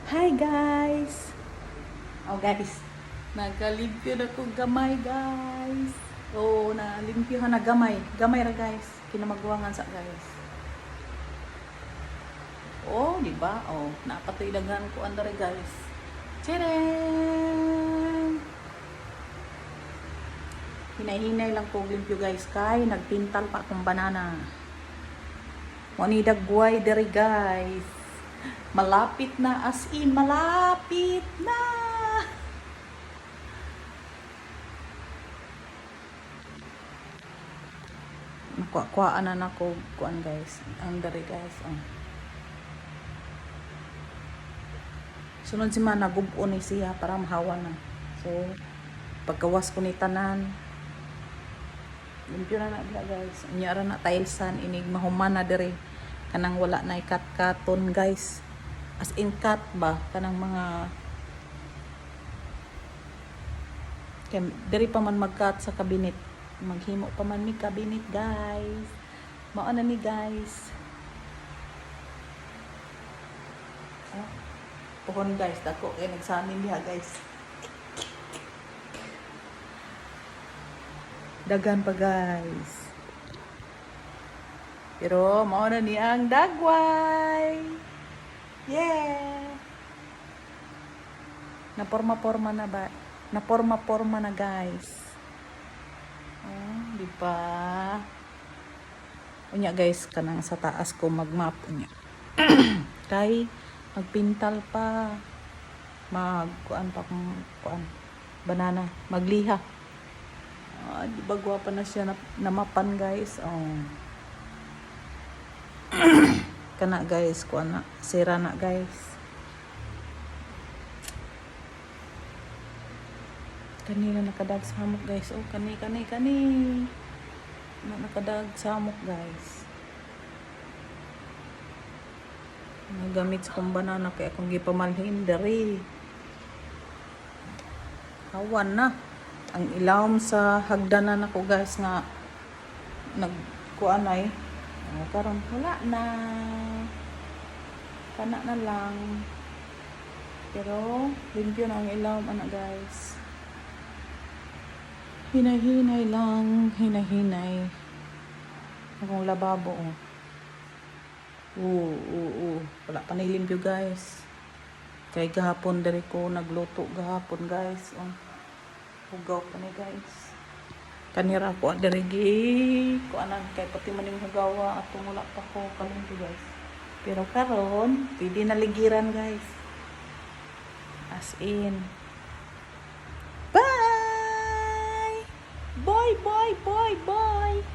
Hi guys! Oh guys, nagalimpyo na ko gamay guys. Oh, nalimpyohan na gamay. Gamay ra guys. Kinamagwangan sa guys. Oh, di ba? Oh, napatoy daghan ko andare guys. Tadam! Hinay-hinay lang ko limpyo guys kay nagpintal pa akong banana. Wani dagway dere guys. Malapit na, as in malapit na. Nakuha na nako kuan guys. Ang dere guys. Oh. Sunod si man nagubo ni siya para mahawa na. So pagkawas ko ni tanan. Limpyo na na guys. Unyara na tilesan inig mahuman na dere. Kanang wala na ikat-katon guys. As in cut ba kanang mga diri pa man mag-cut sa kabinet. Maghimo pa man mi kabinet guys. Mao na ni guys. Oh. Pohon guys, dako kay nagsamin diha guys. Dagan pa guys. Pero mao na ni ang dagway. Yeah. Naporma-porma na ba? Naporma-porma na guys. Oh, di ba? Unya guys, kanang sa taas ko magmap unya. Kay magpintal pa. Magkuan pa kung kuan. Banana, magliha. Ah, di ba gwapa na siya namapan guys. Oh. Kana guys, kuan na sira na guys. Kanina nakadag samok guys. Oh, kani nakadag samok guys. Nagamit sa kong banana kaya akong gipamalhin dere. Hawan na ang ilawom sa hagdanan ako guys nga nagkuan ay. Karon wala na. Kana na lang. Pero limpyo na ang ilawom anak guys. Hinay-hinay lang, hinay-hinay. Akong lababo oh. Wala pa nilimpyo guys. Kay gahapon diri ko nagluto gahapon guys. Oh. Hugaw pa ni guys. Kanira ko diri gi ko anan kay pati man yung hugawa atong wala pa ko kalimpo guys. Pero karon pwede na ligiran guys. As in. Bye. Bye.